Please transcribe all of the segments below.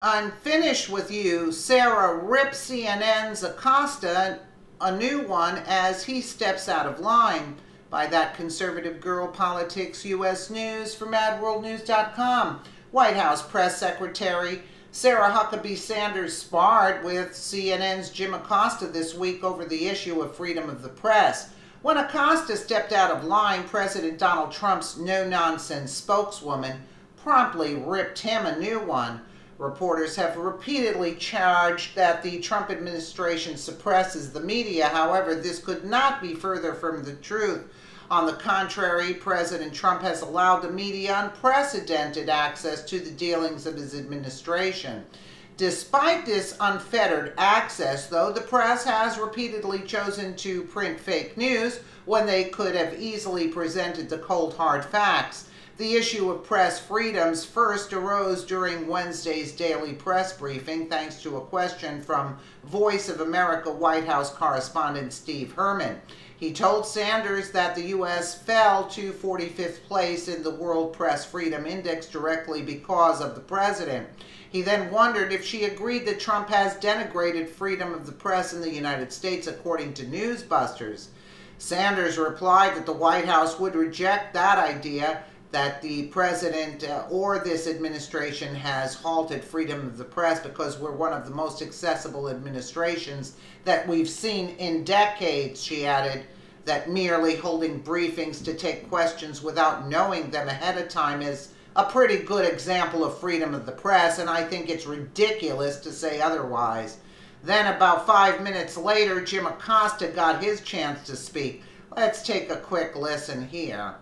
I'm finished with you. Sarah rips CNN's Acosta a new one as he steps out of line. By that conservative girl politics U.S. News from AdWorldNews.com. White House Press Secretary Sarah Huckabee Sanders sparred with CNN's Jim Acosta this week over the issue of freedom of the press. When Acosta stepped out of line, President Donald Trump's no-nonsense spokeswoman promptly ripped him a new one. Reporters have repeatedly charged that the Trump administration suppresses the media. However, this could not be further from the truth. On the contrary, President Trump has allowed the media unprecedented access to the dealings of his administration. Despite this unfettered access, though, the press has repeatedly chosen to print fake news when they could have easily presented the cold, hard facts. The issue of press freedoms first arose during Wednesday's daily press briefing, thanks to a question from Voice of America White House correspondent Steve Herman. He told Sanders that the U.S. fell to 45th place in the World Press Freedom Index directly because of the president. He then wondered if she agreed that Trump has denigrated freedom of the press in the United States, according to Newsbusters. Sanders replied that the White House would reject that idea, that the president or this administration has halted freedom of the press because we're one of the most accessible administrations that we've seen in decades. She added that merely holding briefings to take questions without knowing them ahead of time is a pretty good example of freedom of the press, and I think it's ridiculous to say otherwise. Then about 5 minutes later, Jim Acosta got his chance to speak. Let's take a quick listen here.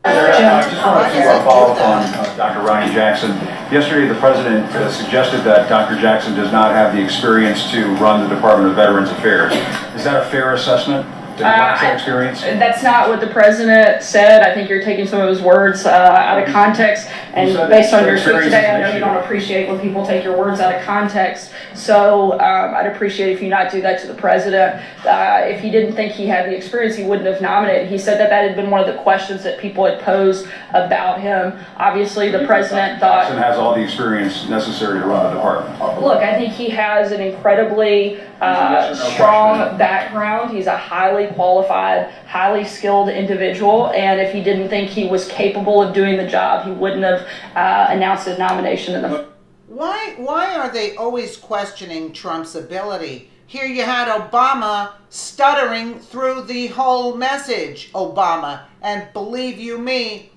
I just wanted to follow up on Dr. Ronnie Jackson. Yesterday, the president suggested that Dr. Jackson does not have the experience to run the Department of Veterans Affairs. Is that a fair assessment? Experience? That's not what the president said. I think you're taking some of his words out of context, and based on your tweet today, I know you don't appreciate when people take your words out of context, so I'd appreciate if you not do that to the president. If he didn't think he had the experience, he wouldn't have nominated. He said that that had been one of the questions that people had posed about him. Obviously, the president thought... Jackson has all the experience necessary to run the department. Look, I think he has an incredibly strong background. He's a highly qualified, highly skilled individual, and if he didn't think he was capable of doing the job, he wouldn't have announced his nomination in the... Why are they always questioning Trump's ability? Here you had Obama stuttering through the whole message, Obama, and believe you me,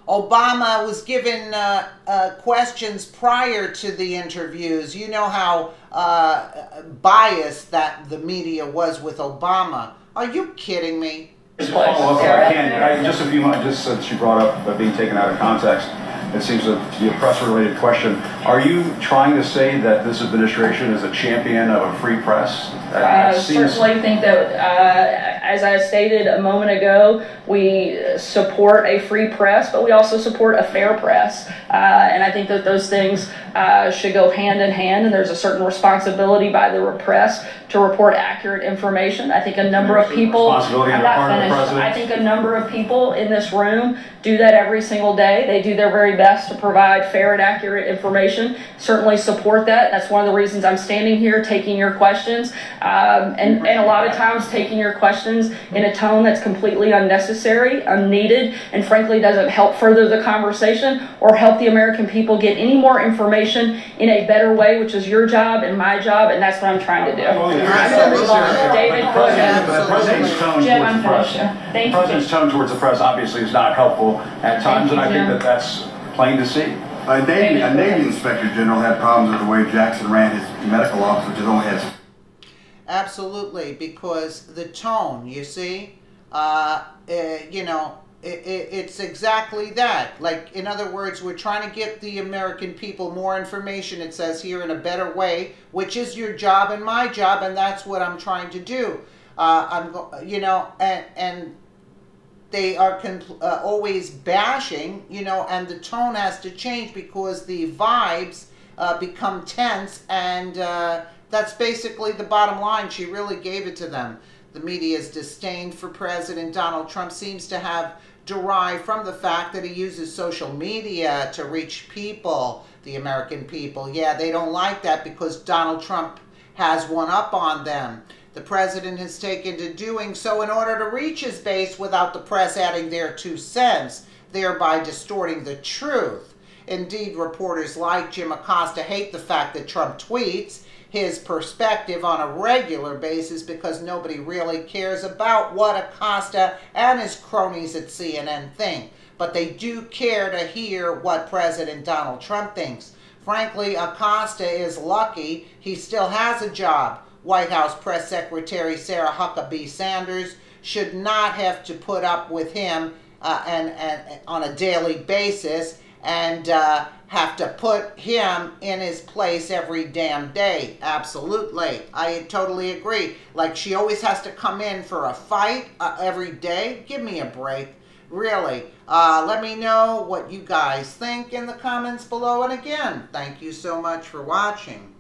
Obama was given questions prior to the interviews. You know how biased that the media was with Obama. Are you kidding me? Just a few months, just since you brought up being taken out of context, it seems to be a press-related question. Are you trying to say that this administration is a champion of a free press? I certainly think that, as I stated a moment ago, we support a free press, but we also support a fair press. And I think that those things should go hand in hand, and there's a certain responsibility by the press to report accurate information. I think a number of people, I'm not finished, I think a number of people in this room do that every single day. They do their very best to provide fair and accurate information. Certainly support that. That's one of the reasons I'm standing here taking your questions, and a lot of times taking your questions in a tone that's completely unnecessary, unneeded, and frankly doesn't help further the conversation or help the American people get any more information in a better way, which is your job and my job, and that's what I'm trying to do. I'm going to move on. David, go ahead. The president's tone towards the press obviously is not helpful at times, and I think that that's plain to see. A Navy Inspector General had problems with the way Jackson ran his medical office, which is only has... Absolutely, because the tone, you see, you know, it's exactly that. Like, in other words, we're trying to get the American people more information, it says here, in a better way, which is your job and my job, and that's what I'm trying to do. You know, and they are always bashing, you know, and the tone has to change because the vibes become tense, and that's basically the bottom line. She really gave it to them. The media's disdain for President Donald Trump seems to have derive from the fact that he uses social media to reach people, the American people. Yeah, they don't like that because Donald Trump has one up on them. The president has taken to doing so in order to reach his base without the press adding their 2 cents, thereby distorting the truth. Indeed, reporters like Jim Acosta hate the fact that Trump tweets his perspective on a regular basis because nobody really cares about what Acosta and his cronies at CNN think. But they do care to hear what President Donald Trump thinks. Frankly, Acosta is lucky he still has a job. White House Press Secretary Sarah Huckabee Sanders should not have to put up with him and on a daily basis and have to put him in his place every damn day. Absolutely. I totally agree. Like, she always has to come in for a fight every day. Give me a break. Really. Let me know what you guys think in the comments below. And again, thank you so much for watching.